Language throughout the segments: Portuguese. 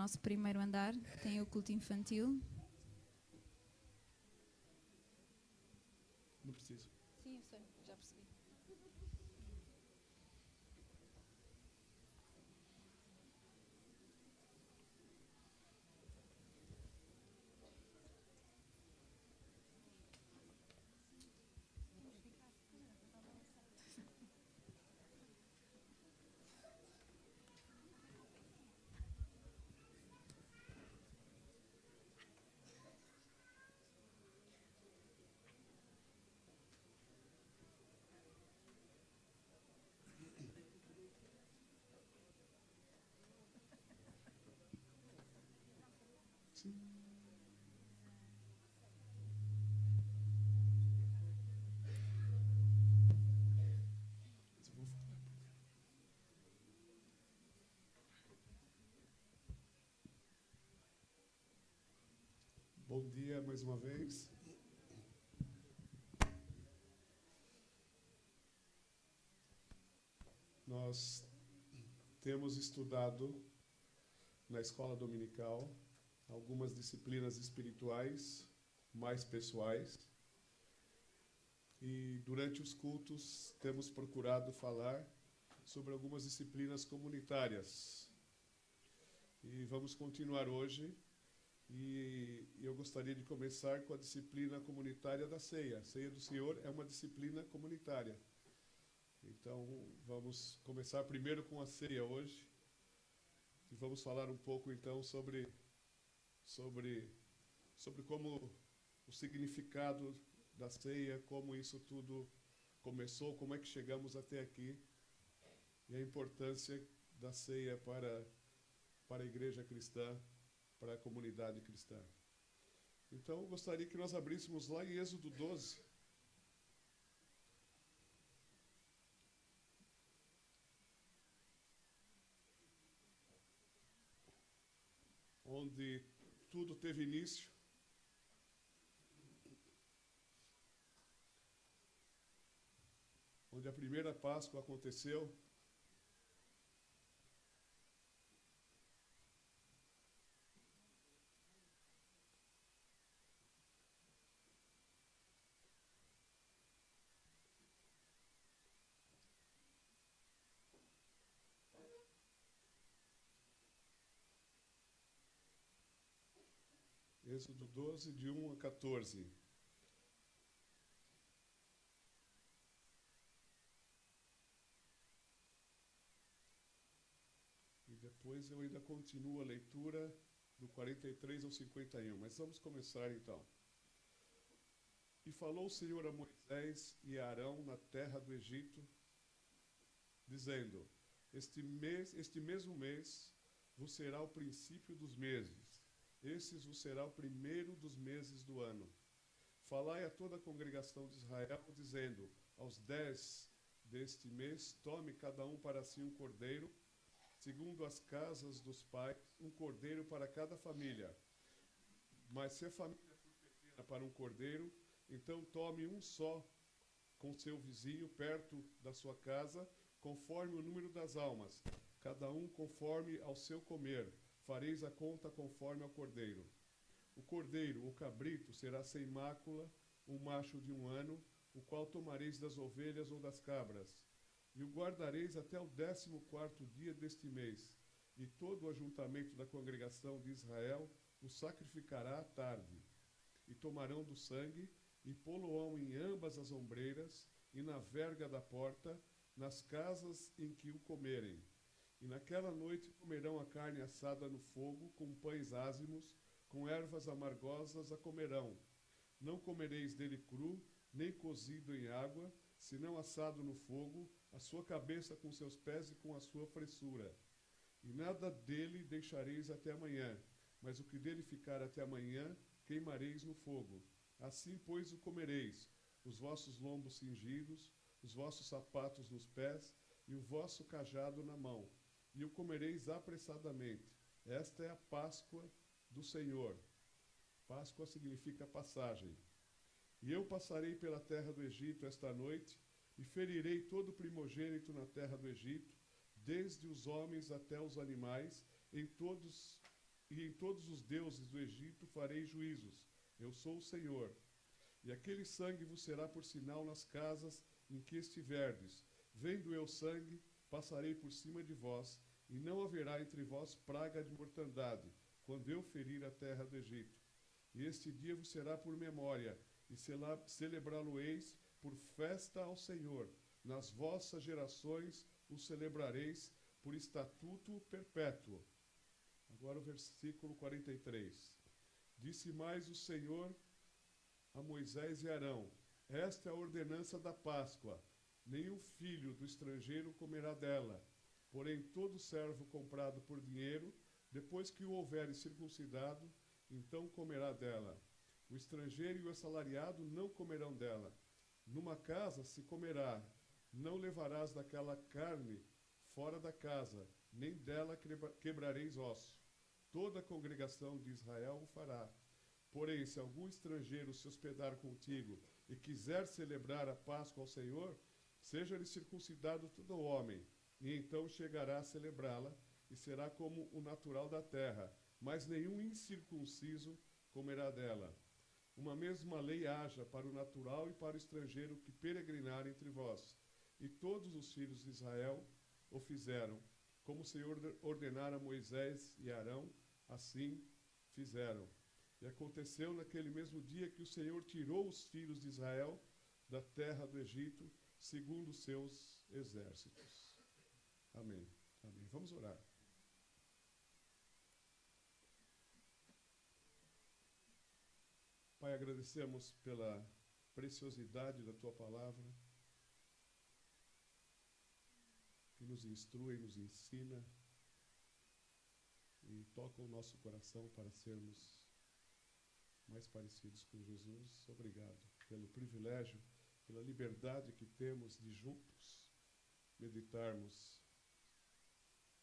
nosso primeiro andar, tem o culto infantil. Não preciso. Sim, eu sei, já percebi. Sim. Mas eu vou falar primeiro. Bom dia mais uma vez. Nós temos estudado na escola dominical algumas disciplinas espirituais mais pessoais e durante os cultos temos procurado falar sobre algumas disciplinas comunitárias. E vamos continuar hoje e eu gostaria de começar com a disciplina comunitária da ceia. A ceia do Senhor é uma disciplina comunitária. Então, vamos começar primeiro com a ceia hoje e vamos falar um pouco então sobre como o significado da ceia, como isso tudo começou, como é que chegamos até aqui e a importância da ceia para a igreja cristã, para a comunidade cristã. Então, eu gostaria que nós abríssemos lá em Êxodo 12. Onde tudo teve início. Onde a primeira Páscoa aconteceu. Êxodo 12, de 1 a 14. E depois eu ainda continuo a leitura do 43 ao 51. Mas vamos começar então. E falou o Senhor a Moisés e a Arão na terra do Egito, dizendo: este mesmo mês vos será o princípio dos meses. Esses vos será o primeiro dos meses do ano. Falai a toda a congregação de Israel, dizendo: aos 10 deste mês, tome cada um para si um cordeiro, segundo as casas dos pais, um cordeiro para cada família. Mas se a família for pequena para um cordeiro, então tome um só com seu vizinho perto da sua casa, conforme o número das almas, cada um conforme ao seu comer. Fareis a conta conforme ao cordeiro. O cordeiro, o cabrito, será sem mácula, um macho de 1 ano, o qual tomareis das ovelhas ou das cabras. E o guardareis até o 14º dia deste mês. E todo o ajuntamento da congregação de Israel o sacrificará à tarde. E tomarão do sangue, e pô-lo-ão em ambas as ombreiras, e na verga da porta, nas casas em que o comerem. E naquela noite comerão a carne assada no fogo, com pães ázimos, com ervas amargosas a comerão. Não comereis dele cru, nem cozido em água, senão assado no fogo, a sua cabeça com seus pés e com a sua fressura. E nada dele deixareis até amanhã, mas o que dele ficar até amanhã, queimareis no fogo. Assim, pois, o comereis, os vossos lombos cingidos, os vossos sapatos nos pés, e o vosso cajado na mão. E o comereis apressadamente. Esta é a Páscoa do Senhor. Páscoa significa passagem. E eu passarei pela terra do Egito esta noite, e ferirei todo primogênito na terra do Egito, desde os homens até os animais, em todos e em todos os deuses do Egito farei juízos. Eu sou o Senhor. E aquele sangue vos será por sinal nas casas em que estiverdes. Vendo eu sangue, passarei por cima de vós, e não haverá entre vós praga de mortandade, quando eu ferir a terra do Egito. E este dia vos será por memória, e celebrá-lo-eis por festa ao Senhor. Nas vossas gerações o celebrareis por estatuto perpétuo. Agora o versículo 43. Disse mais o Senhor a Moisés e Arão: esta é a ordenança da Páscoa. Nenhum filho do estrangeiro comerá dela. Porém, todo servo comprado por dinheiro, depois que o houveres circuncidado, então comerá dela. O estrangeiro e o assalariado não comerão dela. Numa casa se comerá. Não levarás daquela carne fora da casa, nem dela quebrareis osso. Toda a congregação de Israel o fará. Porém, se algum estrangeiro se hospedar contigo e quiser celebrar a Páscoa ao Senhor, seja-lhe circuncidado todo homem, e então chegará a celebrá-la, e será como o natural da terra, mas nenhum incircunciso comerá dela. Uma mesma lei haja para o natural e para o estrangeiro que peregrinar entre vós. E todos os filhos de Israel o fizeram, como o Senhor ordenara a Moisés e Arão, assim fizeram. E aconteceu naquele mesmo dia que o Senhor tirou os filhos de Israel da terra do Egito, segundo os seus exércitos. Amém. Amém. Vamos orar. Pai, agradecemos pela preciosidade da Tua palavra, que nos instrui, nos ensina e toca o nosso coração para sermos mais parecidos com Jesus. Obrigado pelo privilégio, pela liberdade que temos de juntos meditarmos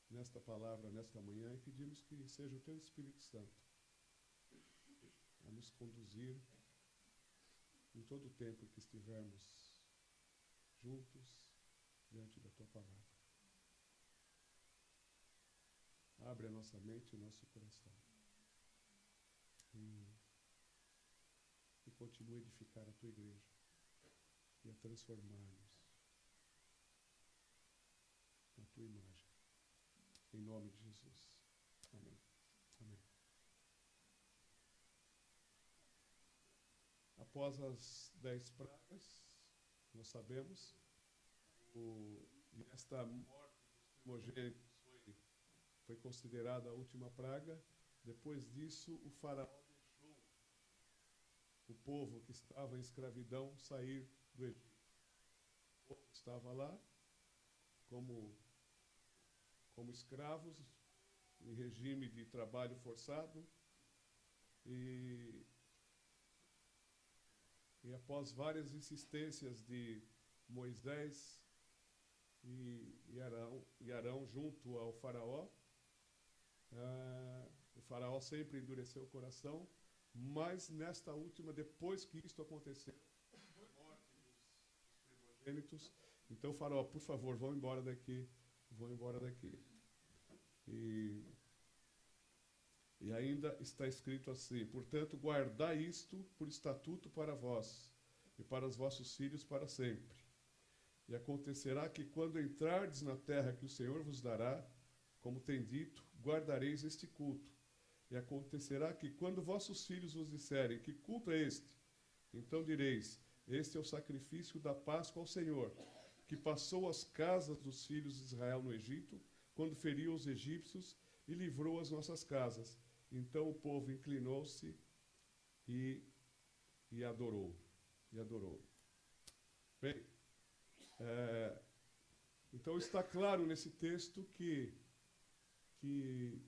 nesta palavra, nesta manhã, e pedimos que seja o Teu Espírito Santo a nos conduzir em todo o tempo que estivermos juntos diante da Tua palavra. Abre a nossa mente e o nosso coração. E continue a edificar a Tua igreja e a transformar-nos na Tua imagem. Em nome de Jesus. Amém. Amém. Após as 10 pragas, nós sabemos, e esta morte dos primogênitos foi considerada a última praga. Depois disso, o faraó deixou o povo que estava em escravidão sair do Egito. O povo estava lá como escravos, em regime de trabalho forçado, e após várias insistências de Moisés e Arão junto ao faraó, o faraó sempre endureceu o coração, mas nesta última, depois que isto aconteceu, a morte dos primogênitos, então o faraó, por favor, vão embora daqui. E ainda está escrito assim: portanto, guardai isto por estatuto para vós e para os vossos filhos para sempre. E acontecerá que, quando entrardes na terra que o Senhor vos dará, como tem dito, guardareis este culto. E acontecerá que, quando vossos filhos vos disserem: que culto é este? Então direis: este é o sacrifício da Páscoa ao Senhor, que passou as casas dos filhos de Israel no Egito, quando feriu os egípcios e livrou as nossas casas. Então o povo inclinou-se e adorou. Bem, então está claro nesse texto que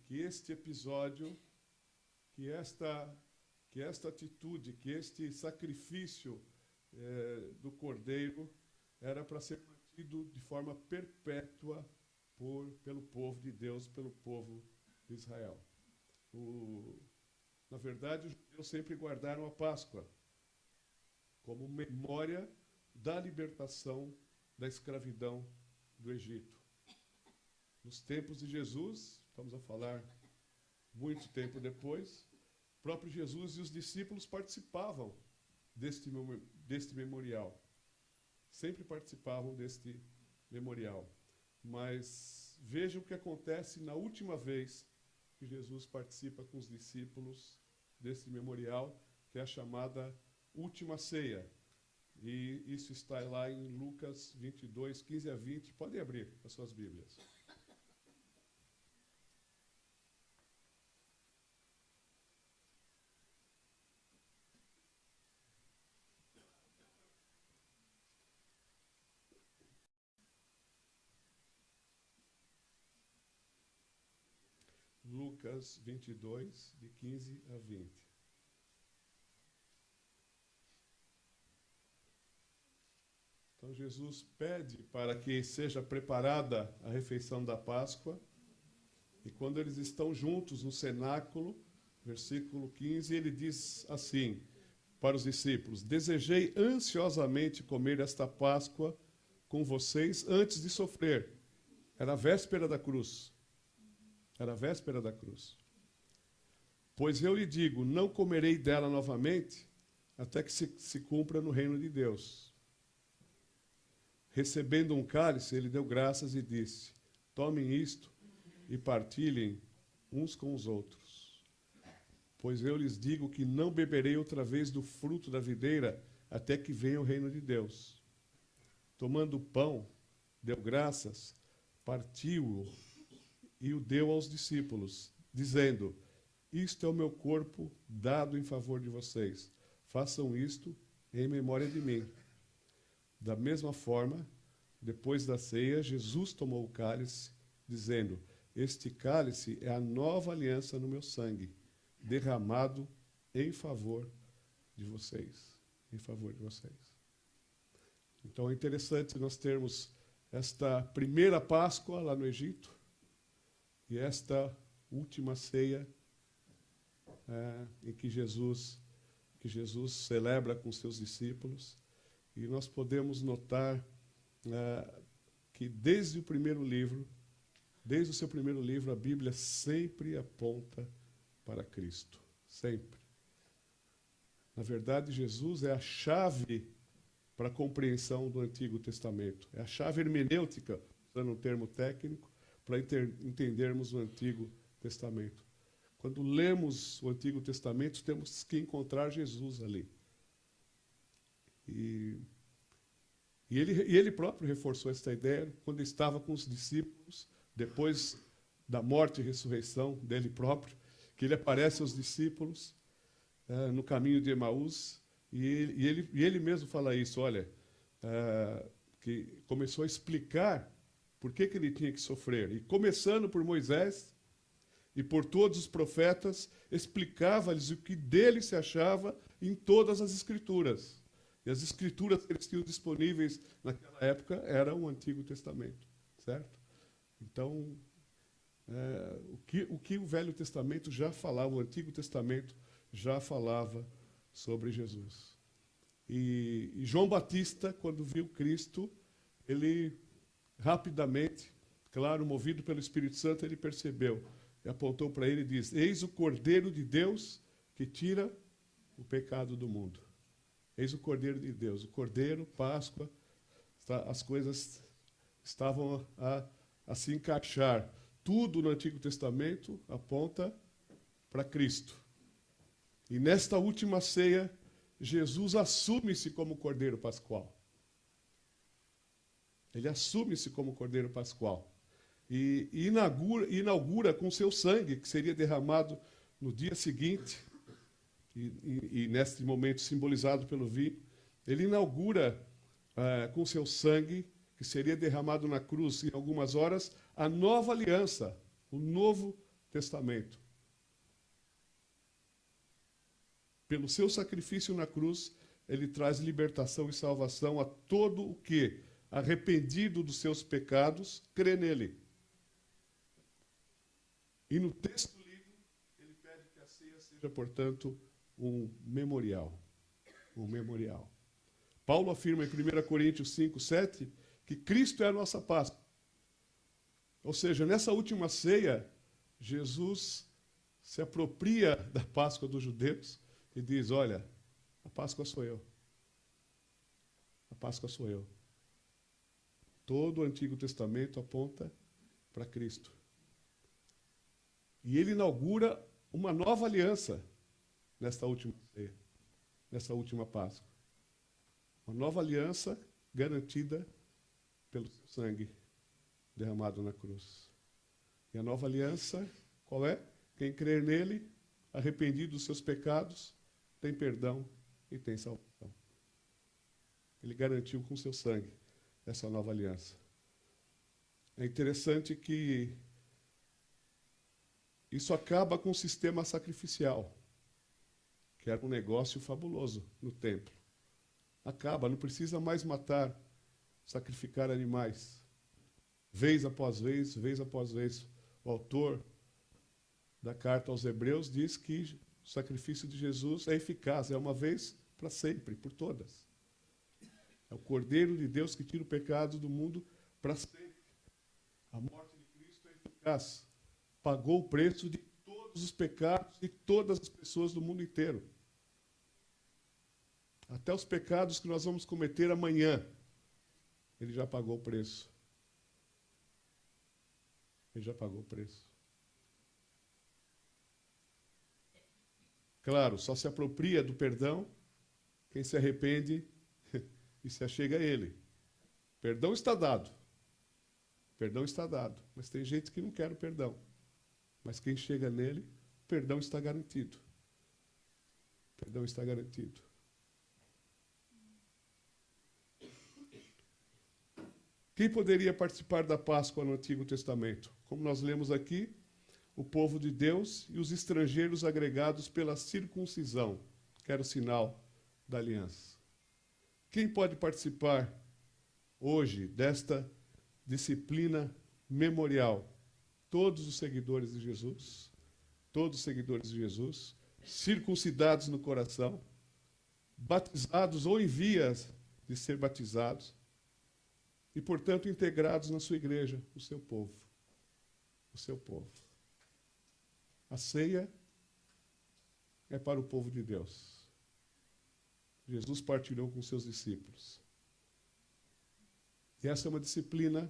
este episódio, que esta atitude, que este sacrifício do Cordeiro era para ser mantido de forma perpétua pelo povo de Deus, pelo povo de Israel. Na verdade, os judeus sempre guardaram a Páscoa como memória da libertação da escravidão do Egito. Nos tempos de Jesus, estamos a falar muito tempo depois, o próprio Jesus e os discípulos participavam deste memorial. Sempre participavam deste memorial. Mas vejam o que acontece na última vez que Jesus participa com os discípulos desse memorial, que é a chamada Última Ceia. E isso está lá em Lucas 22, 15 a 20. Podem abrir as suas Bíblias. Lucas 22, de 15 a 20. Então, Jesus pede para que seja preparada a refeição da Páscoa. E quando eles estão juntos no cenáculo, versículo 15, ele diz assim para os discípulos: desejei ansiosamente comer esta Páscoa com vocês antes de sofrer. Era a véspera da cruz. Era a véspera da cruz. Pois eu lhe digo, não comerei dela novamente, até que se cumpra no reino de Deus. Recebendo um cálice, ele deu graças e disse: tomem isto e partilhem uns com os outros. Pois eu lhes digo que não beberei outra vez do fruto da videira, até que venha o reino de Deus. Tomando o pão, deu graças, partiu-o e o deu aos discípulos, dizendo: isto é o meu corpo dado em favor de vocês. Façam isto em memória de mim. Da mesma forma, depois da ceia, Jesus tomou o cálice, dizendo: este cálice é a nova aliança no meu sangue, derramado em favor de vocês. Em favor de vocês. Então é interessante nós termos esta primeira Páscoa lá no Egito, e esta última ceia em que Jesus celebra com seus discípulos. E nós podemos notar que desde o seu primeiro livro, a Bíblia sempre aponta para Cristo. Sempre. Na verdade, Jesus é a chave para a compreensão do Antigo Testamento. É a chave hermenêutica, usando um termo técnico, para entendermos o Antigo Testamento. Quando lemos o Antigo Testamento, temos que encontrar Jesus ali. E ele próprio reforçou essa ideia quando estava com os discípulos, depois da morte e ressurreição dele próprio, que ele aparece aos discípulos no caminho de Emaús, e ele mesmo fala isso, olha, que começou a explicar por que ele tinha que sofrer. E começando por Moisés e por todos os profetas, explicava-lhes o que dele se achava em todas as Escrituras. E as Escrituras que eles tinham disponíveis naquela época eram o Antigo Testamento, certo? Então, o que o Velho Testamento já falava, o Antigo Testamento já falava sobre Jesus. E João Batista, quando viu Cristo, ele rapidamente, claro, movido pelo Espírito Santo, ele percebeu, e apontou para ele e diz: eis o Cordeiro de Deus que tira o pecado do mundo. Eis o Cordeiro de Deus. O Cordeiro, Páscoa, as coisas estavam a se encaixar. Tudo no Antigo Testamento aponta para Cristo. E nesta última ceia, Jesus assume-se como Cordeiro Pascual. Ele assume-se como Cordeiro Pascual. E inaugura com seu sangue, que seria derramado no dia seguinte, e neste momento simbolizado pelo vinho, ele inaugura com seu sangue, que seria derramado na cruz em algumas horas, a nova aliança, o Novo Testamento. Pelo seu sacrifício na cruz, ele traz libertação e salvação a todo o que, arrependido dos seus pecados, crê nele. E no texto lido, ele pede que a ceia seja, portanto, um memorial. Um memorial. Paulo afirma em 1 Coríntios 5, 7, que Cristo é a nossa Páscoa. Ou seja, nessa última ceia, Jesus se apropria da Páscoa dos judeus e diz: olha, a Páscoa sou eu. A Páscoa sou eu. Todo o Antigo Testamento aponta para Cristo. E ele inaugura uma nova aliança nesta última ceia, nessa última Páscoa. Uma nova aliança garantida pelo seu sangue derramado na cruz. E a nova aliança, qual é? Quem crer nele, arrependido dos seus pecados, tem perdão e tem salvação. Ele garantiu com seu sangue essa nova aliança. É interessante que isso acaba com o sistema sacrificial, que era um negócio fabuloso no templo. Acaba, não precisa mais matar, sacrificar animais. Vez após vez, vez após vez. O autor da carta aos Hebreus diz que o sacrifício de Jesus é eficaz, é uma vez para sempre, por todas. É o Cordeiro de Deus que tira o pecado do mundo para sempre. A morte de Cristo é eficaz. Pagou o preço de todos os pecados de todas as pessoas do mundo inteiro. Até os pecados que nós vamos cometer amanhã, ele já pagou o preço. Ele já pagou o preço. Claro, só se apropria do perdão quem se arrepende e se achega a ele. Perdão está dado. Perdão está dado. Mas tem gente que não quer o perdão. Mas quem chega nele, o perdão está garantido. O perdão está garantido. Quem poderia participar da Páscoa no Antigo Testamento? Como nós lemos aqui, o povo de Deus e os estrangeiros agregados pela circuncisão, que era o sinal da aliança. Quem pode participar hoje desta disciplina memorial? Todos os seguidores de Jesus, todos os seguidores de Jesus, circuncidados no coração, batizados ou em vias de ser batizados, e, portanto, integrados na sua igreja, o seu povo. O seu povo. A ceia é para o povo de Deus. Jesus partilhou com seus discípulos. E essa é uma disciplina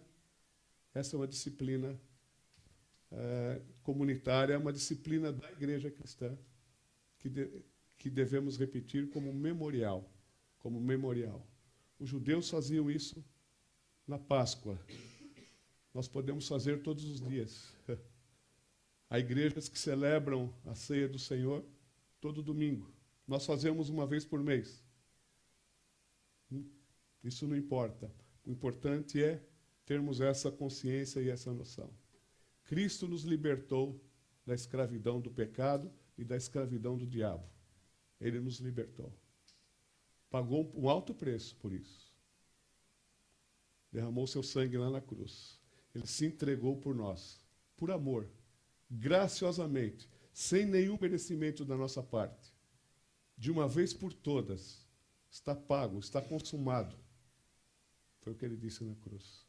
comunitária, é uma disciplina da igreja cristã, que devemos repetir como memorial. Como memorial. Os judeus faziam isso na Páscoa. Nós podemos fazer todos os dias. Há igrejas que celebram a ceia do Senhor todo domingo. Nós fazemos uma vez por mês. Isso não importa. O importante é termos essa consciência e essa noção. Cristo nos libertou da escravidão do pecado e da escravidão do diabo. Ele nos libertou. Pagou um alto preço por isso. Derramou seu sangue lá na cruz. Ele se entregou por nós, por amor, graciosamente, sem nenhum merecimento da nossa parte. De uma vez por todas, está pago, está consumado. Foi o que ele disse na cruz.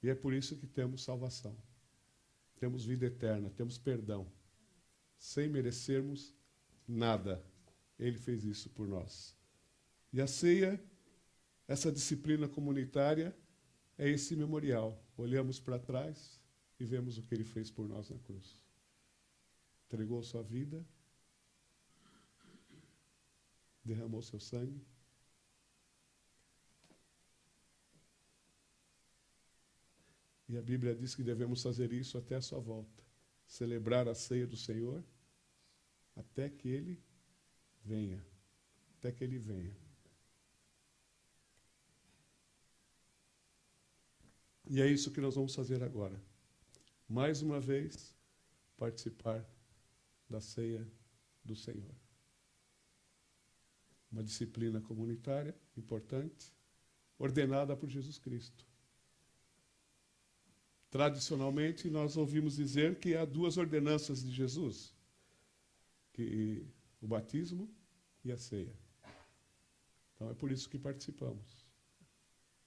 E é por isso que temos salvação. Temos vida eterna, temos perdão. Sem merecermos nada. Ele fez isso por nós. E a ceia, essa disciplina comunitária, é esse memorial. Olhamos para trás e vemos o que ele fez por nós na cruz. Entregou sua vida, derramou seu sangue. E a Bíblia diz que devemos fazer isso até a sua volta. Celebrar a ceia do Senhor até que ele venha. Até que ele venha. E é isso que nós vamos fazer agora. Mais uma vez, participar da ceia do Senhor. Uma disciplina comunitária importante, ordenada por Jesus Cristo. Tradicionalmente, nós ouvimos dizer que há duas ordenanças de Jesus, que o batismo e a ceia. Então é por isso que participamos.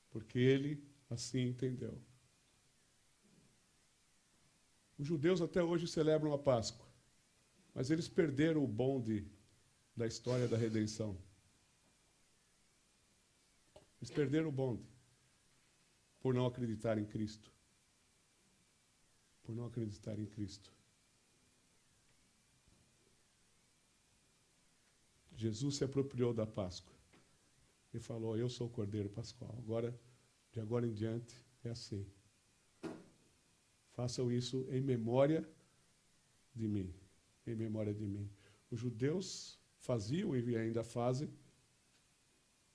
Porque ele assim entendeu. Os judeus até hoje celebram a Páscoa. Mas eles perderam o bonde da história da redenção. Eles perderam o bonde por não acreditar em Cristo. Por não acreditar em Cristo. Jesus se apropriou da Páscoa e falou: eu sou o Cordeiro Pascual. Agora, de agora em diante, é assim. Façam isso em memória de mim. Em memória de mim. Os judeus faziam e ainda fazem,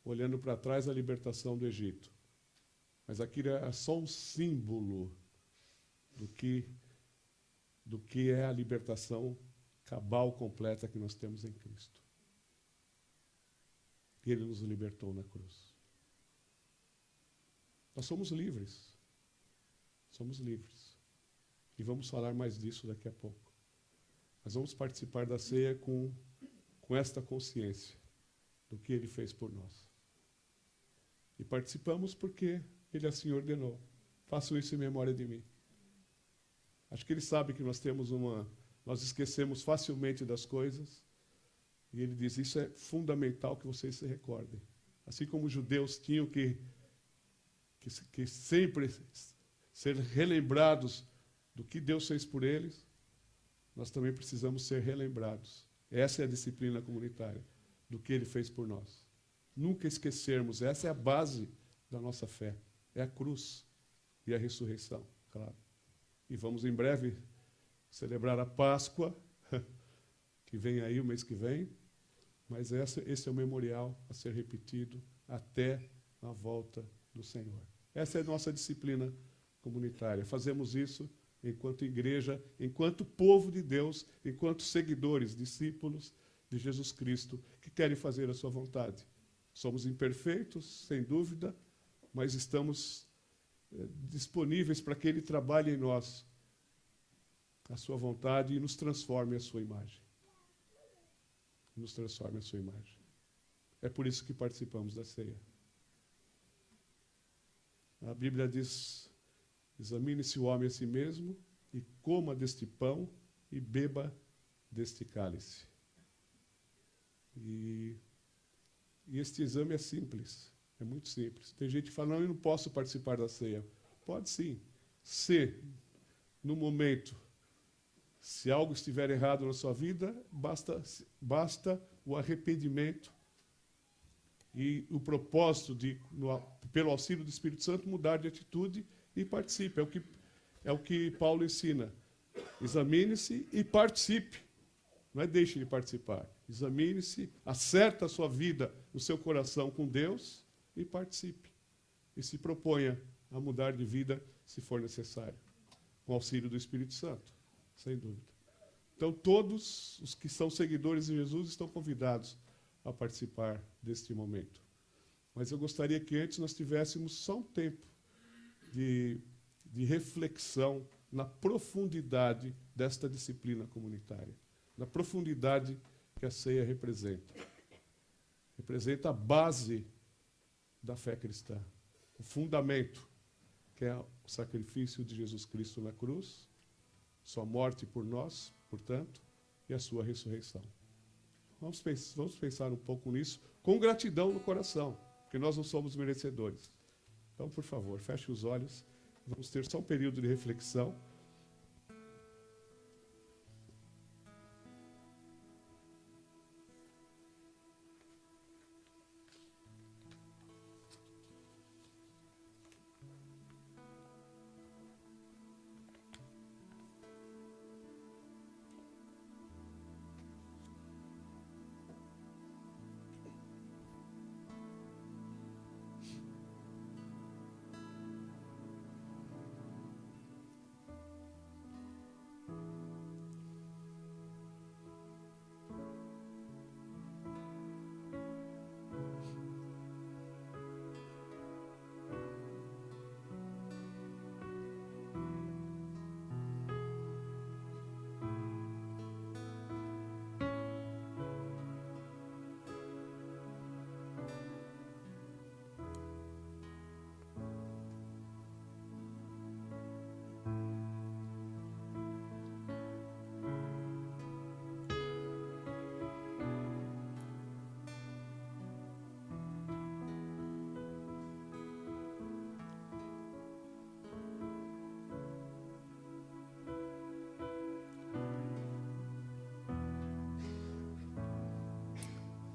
olhando para trás a libertação do Egito. Mas aquilo é só um símbolo do que é a libertação cabal, completa que nós temos em Cristo. E Ele nos libertou na cruz. Nós somos livres. Somos livres. E vamos falar mais disso daqui a pouco. Mas vamos participar da ceia com esta consciência do que Ele fez por nós. E participamos porque Ele assim ordenou. Façam isso em memória de mim. Acho que Ele sabe que nós esquecemos facilmente das coisas. E Ele diz, isso é fundamental que vocês se recordem. Assim como os judeus tinham que sempre ser relembrados do que Deus fez por eles, nós também precisamos ser relembrados. Essa é a disciplina comunitária, do que Ele fez por nós. Nunca esquecermos, essa é a base da nossa fé. É a cruz e a ressurreição, claro. E vamos em breve celebrar a Páscoa, que vem aí o mês que vem, mas esse é o memorial a ser repetido até a volta do Senhor. Essa é a nossa disciplina comunitária. Fazemos isso enquanto igreja, enquanto povo de Deus, enquanto seguidores, discípulos de Jesus Cristo, que querem fazer a sua vontade. Somos imperfeitos, sem dúvida, mas estamos disponíveis para que Ele trabalhe em nós a sua vontade e nos transforme a sua imagem. Nos transforme a sua imagem. É por isso que participamos da ceia. A Bíblia diz, examine-se o homem a si mesmo e coma deste pão e beba deste cálice. E este exame é simples, é muito simples. Tem gente que fala, não, eu não posso participar da ceia. Pode sim. Se, no momento, se algo estiver errado na sua vida, basta o arrependimento e o propósito de, pelo auxílio do Espírito Santo, mudar de atitude e participe. É o que Paulo ensina. Examine-se e participe. Não é deixe de participar. Examine-se, acerta a sua vida, o seu coração com Deus e participe. E se proponha a mudar de vida se for necessário, com o auxílio do Espírito Santo, sem dúvida. Então, todos os que são seguidores de Jesus estão convidados a participar deste momento. Mas eu gostaria que antes nós tivéssemos só um tempo de reflexão na profundidade desta disciplina comunitária, na profundidade que a ceia representa. Representa a base da fé cristã, o fundamento, que é o sacrifício de Jesus Cristo na cruz, sua morte por nós, portanto, e a sua ressurreição. Vamos pensar um pouco nisso, com gratidão no coração, porque nós não somos merecedores. Então, por favor, feche os olhos, vamos ter só um período de reflexão.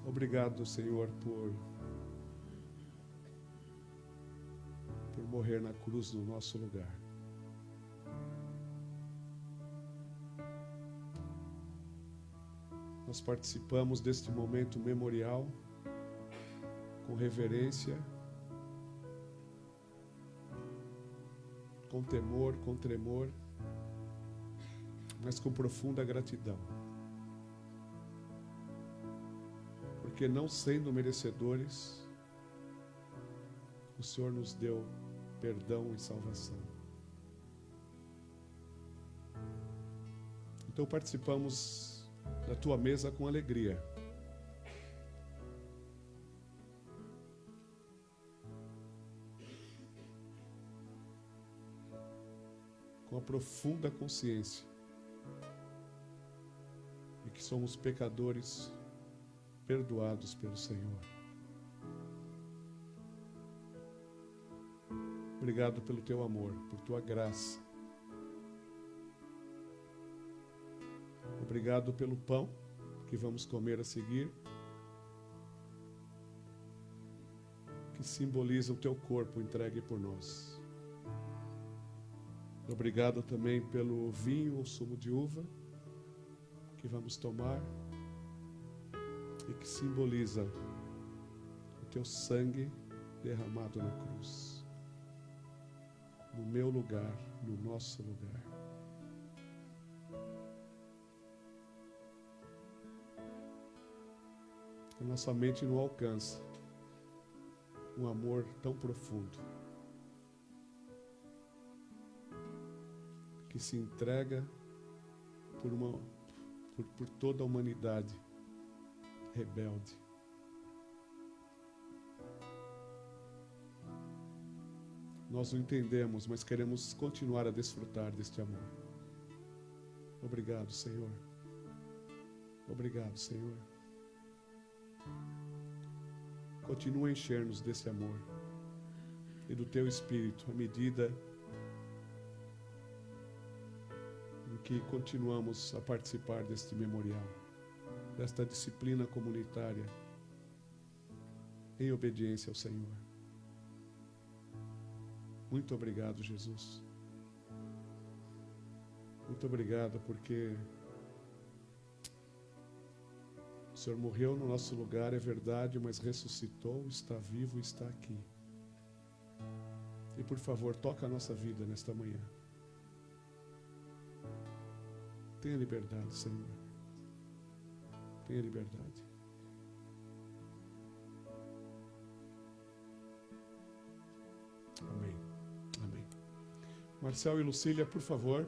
Obrigado, Senhor, por morrer na cruz no nosso lugar. Nós participamos deste momento memorial com reverência, com temor, com tremor, mas com profunda gratidão. Porque não sendo merecedores, o Senhor nos deu perdão e salvação. Então participamos da tua mesa com alegria. Com a profunda consciência de que somos pecadores perdoados pelo Senhor. Obrigado pelo teu amor, por tua graça. Obrigado pelo pão que vamos comer a seguir, que simboliza o teu corpo entregue por nós. Obrigado também pelo vinho ou sumo de uva que vamos tomar e que simboliza o teu sangue derramado na cruz, no meu lugar, no nosso lugar. A nossa mente não alcança um amor tão profundo, que se entrega por toda a humanidade rebelde. Nós não entendemos, mas queremos continuar a desfrutar deste amor. Obrigado, Senhor. Obrigado, Senhor. Continua a encher-nos desse amor e do teu Espírito à medida em que continuamos a participar deste memorial, desta disciplina comunitária em obediência ao Senhor. Muito obrigado, Jesus. Muito obrigado porque o Senhor morreu no nosso lugar, é verdade, mas ressuscitou, está vivo e está aqui. E por favor, toca a nossa vida nesta manhã. Tenha liberdade, Senhor. Tenha liberdade. Amém. Amém. Marcel e Lucília, por favor,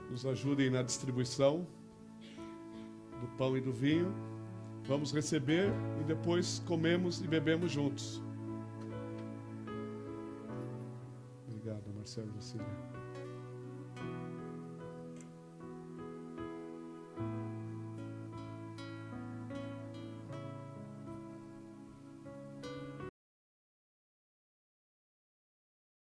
nos ajudem na distribuição do pão e do vinho. Vamos receber e depois comemos e bebemos juntos. Obrigado, Marcelo e Lucília.